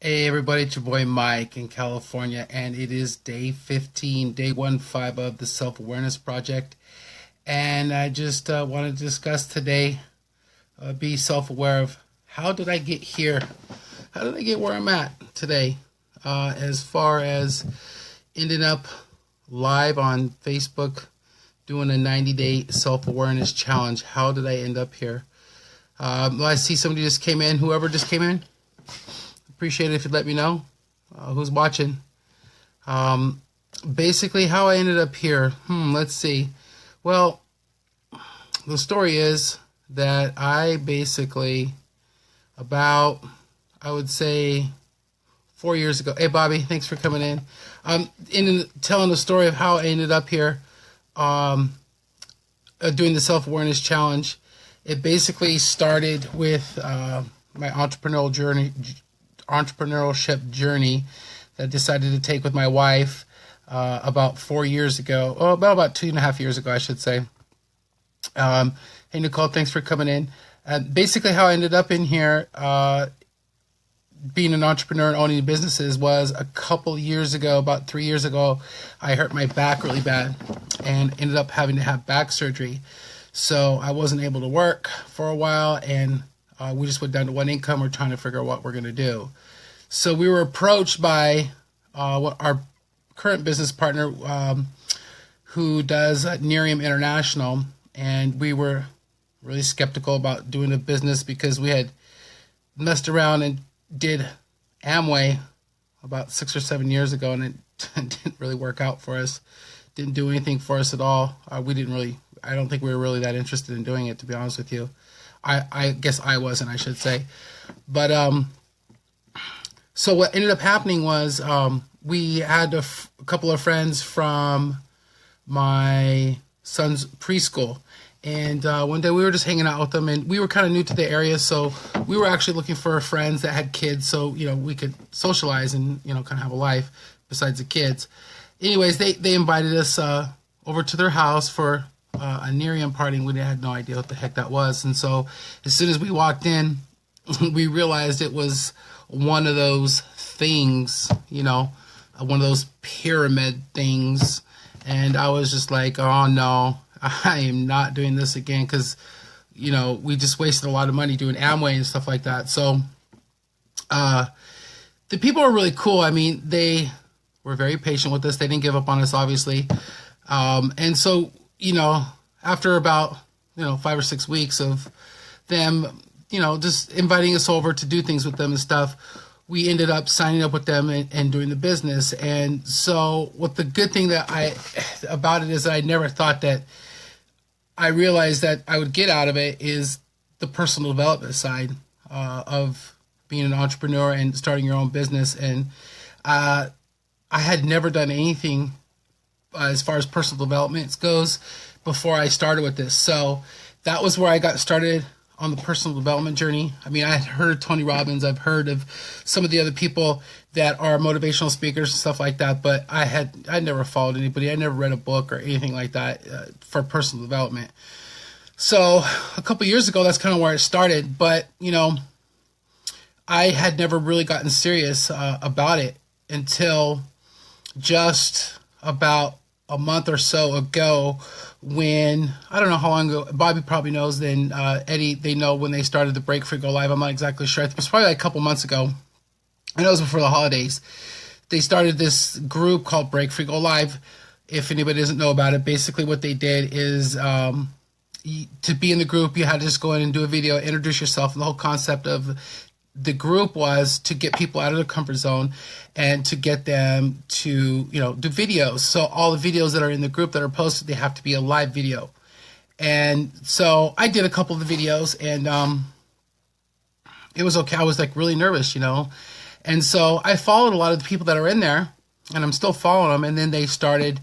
Hey everybody, it's your boy Mike in California, and it is day 15, day 15 of the Self Awareness Project. And I just want to discuss today, be self aware of how did I get here? How did I get where I'm at today? As far as ending up live on Facebook doing a 90-day self awareness challenge. How did I end up here? I see somebody just came in, whoever just came in. Appreciate it if you'd let me know who's watching. Basically, how I ended up here. Let's see. Well, the story is that I basically, I would say, 4 years ago. Hey, Bobby, thanks for coming in. Telling the story of how I ended up here doing the self-awareness challenge. It basically started with my entrepreneurship journey that I decided to take with my wife about 4 years ago. Oh, about 2.5 years ago, I should say. Hey, Nicole, thanks for coming in. Basically, how I ended up in here, being an entrepreneur and owning businesses, was a couple years ago, about 3 years ago, I hurt my back really bad and ended up having to have back surgery. So I wasn't able to work for a while, and we just went down to one income. We're trying to figure out what we're going to do. So we were approached by our current business partner who does Nerium International, and we were really skeptical about doing a business because we had messed around and did Amway about 6 or 7 years ago, and it didn't really work out for us. Didn't do anything for us at all. I don't think we were really that interested in doing it, to be honest with you. I guess I wasn't, I should say. But so what ended up happening was we had a couple of friends from my son's preschool. And one day we were just hanging out with them, and we were kind of new to the area, so we were actually looking for friends that had kids so, we could socialize and, kind of have a life besides the kids. Anyways, they invited us over to their house for a Nerium party, and we had no idea what the heck that was. And so as soon as we walked in, we realized it was one of those things, one of those pyramid things. And I was just like, oh no, I am not doing this again, because, we just wasted a lot of money doing Amway and stuff like that. So the people were really cool. I mean, they were very patient with us. They didn't give up on us, obviously. And so, after about, 5 or 6 weeks of them, just inviting us over to do things with them and stuff, we ended up signing up with them and doing the business. And so what the good thing about it is that I never thought that I realized that I would get out of it is the personal development side of being an entrepreneur and starting your own business. And I had never done anything as far as personal development goes before I started with this. So that was where I got started on the personal development journey. I mean, I had heard of Tony Robbins. I've heard of some of the other people that are motivational speakers and stuff like that, but I never followed anybody. I never read a book or anything like that for personal development. So a couple years ago, that's kind of where it started. But, I had never really gotten serious about it until just about a month or so ago, when, I don't know how long ago, Bobby probably knows, then Eddie, they know when they started the Break Free Go Live. I'm not exactly sure. It was probably like a couple months ago. I know it was before the holidays. They started this group called Break Free Go Live. If anybody doesn't know about it, basically what they did is to be in the group, you had to just go in and do a video, introduce yourself, and the whole concept of the group was to get people out of their comfort zone and to get them to, do videos. So all the videos that are in the group that are posted, they have to be a live video. And so I did a couple of the videos, and it was okay. I was like really nervous, And so I followed a lot of the people that are in there, and I'm still following them. And then they started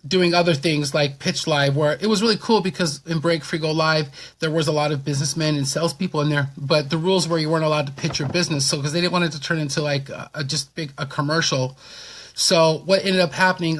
doing other things like Pitch Live, where it was really cool because in Break Free Go Live, there was a lot of businessmen and salespeople in there, but the rules were you weren't allowed to pitch your business. So because they didn't want it to turn into like a commercial. So what ended up happening,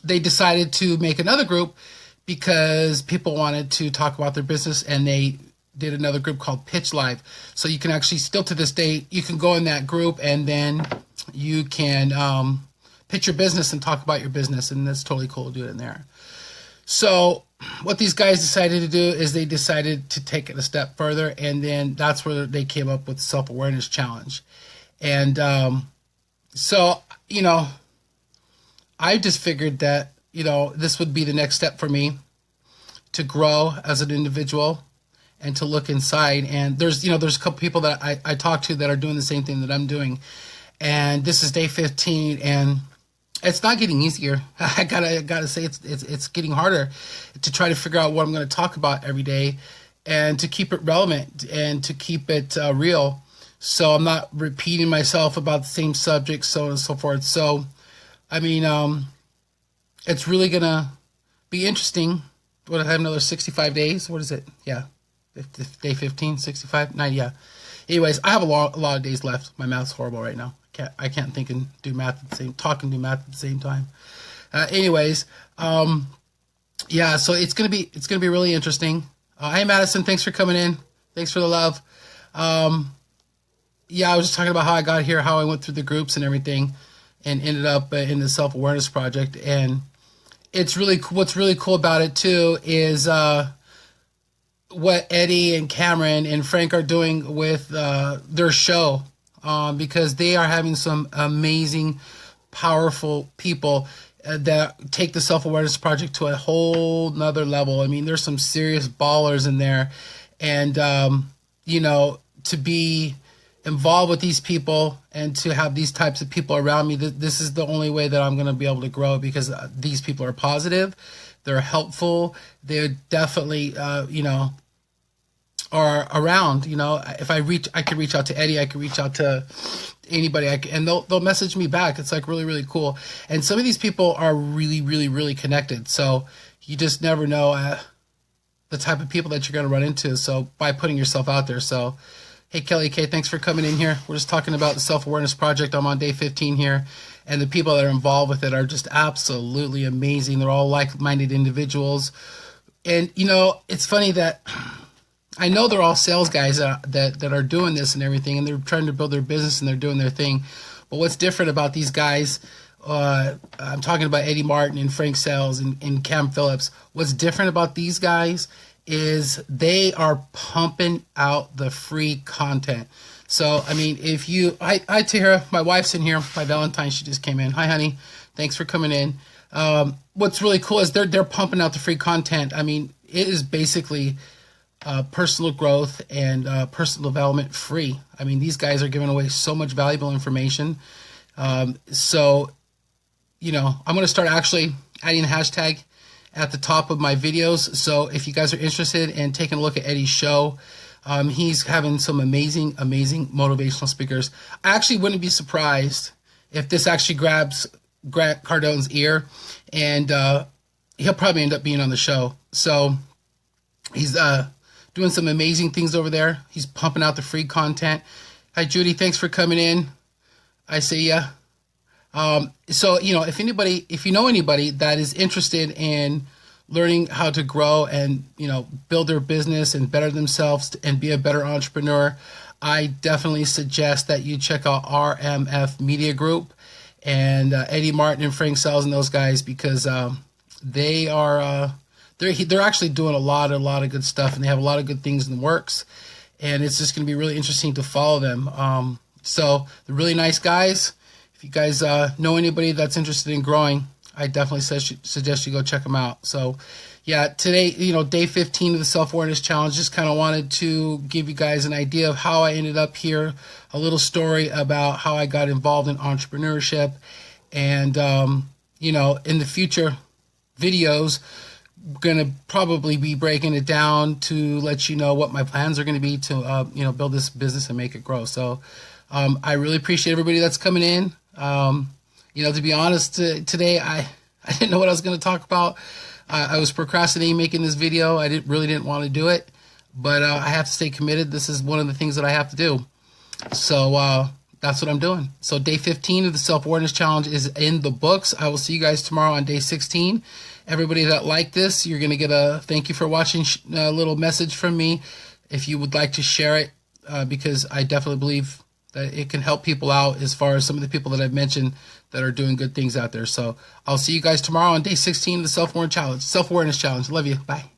they decided to make another group because people wanted to talk about their business, and they did another group called Pitch Live. So you can actually still to this day, you can go in that group and then you can pitch your business and talk about your business. And that's totally cool to do it in there. So what these guys decided to do is they decided to take it a step further. And then that's where they came up with the Self-Awareness Challenge. And so, you know, I just figured that, you know, this would be the next step for me to grow as an individual and to look inside. And there's a couple people that I talk to that are doing the same thing that I'm doing. And this is day 15, and it's not getting easier. I gotta say it's getting harder to try to figure out what I'm going to talk about every day, and to keep it relevant and to keep it real. So I'm not repeating myself about the same subject, so on and so forth. So, I mean, it's really gonna be interesting. What, I have another 65 days? What is it? Yeah. Day 15, 65, 9, yeah. Anyways, I have a lot of days left. My math's horrible right now. I can't think and do math at the same, talk and do math at the same time. Yeah, so it's gonna be really interesting. Hey Madison, thanks for coming in. Thanks for the love. Yeah, I was just talking about how I got here, how I went through the groups and everything, and ended up in the Self-Awareness Project. And it's really, what's really cool about it too is what Eddie and Cameron and Frank are doing with their show, because they are having some amazing, powerful people that take the Self-Awareness Project to a whole nother level. I mean, there's some serious ballers in there. And, you know, to be involved with these people and to have these types of people around me, this is the only way that I'm going to be able to grow, because these people are positive, they're helpful, they're definitely, you know, are around. You know, if I could reach out to Eddie, I could reach out to anybody, and they'll message me back. It's like really, really cool. And some of these people are really, really, really connected. So you just never know the type of people that you're going to run into. So by putting yourself out there. So, hey, Kelly K, thanks for coming in here. We're just talking about the Self-Awareness Project. I'm on day 15 here, and the people that are involved with it are just absolutely amazing. They're all like-minded individuals. And, you know, it's funny that I know they're all sales guys that are doing this and everything, and they're trying to build their business and they're doing their thing. But what's different about these guys, I'm talking about Eddie Martin and Frank Sales and Cam Phillips. What's different about these guys is they are pumping out the free content. So, I mean, if you, hi Tara, my wife's in here, my Valentine, she just came in. Hi, honey. Thanks for coming in. What's really cool is they're pumping out the free content. I mean, it is basically personal growth and personal development free. I mean, these guys are giving away so much valuable information. So, you know, I'm going to start actually adding a hashtag at the top of my videos. So if you guys are interested in taking a look at Eddie's show, he's having some amazing, amazing motivational speakers. I actually wouldn't be surprised if this actually grabs Grant Cardone's ear, and he'll probably end up being on the show. So he's doing some amazing things over there. He's pumping out the free content. Hi, Judy. Thanks for coming in. I see ya. So, you know, if you know anybody that is interested in learning how to grow and, you know, build their business and better themselves and be a better entrepreneur, I definitely suggest that you check out RMF Media Group and Eddie Martin and Frank Sales and those guys, because they are they're actually doing a lot of good stuff, and they have a lot of good things in the works, and it's just going to be really interesting to follow them. So they're really nice guys. If you guys know anybody that's interested in growing, I definitely suggest you go check them out. So yeah, today, you know, day 15 of the Self-Awareness Challenge, just kind of wanted to give you guys an idea of how I ended up here, a little story about how I got involved in entrepreneurship. And, you know, in the future videos, going to probably be breaking it down to let you know what my plans are going to be to, you know, build this business and make it grow. So I really appreciate everybody that's coming in. You know, to be honest, today I didn't know what I was going to talk about. I was procrastinating making this video. I really didn't want to do it, but I have to stay committed. This is one of the things that I have to do. So that's what I'm doing. So day 15 of the Self-Awareness Challenge is in the books. I will see you guys tomorrow on day 16. Everybody that liked this, you're going to get a thank you for watching little message from me if you would like to share it, because I definitely believe that it can help people out as far as some of the people that I've mentioned that are doing good things out there. So I'll see you guys tomorrow on day 16 of the Self-Awareness Challenge. Love you. Bye.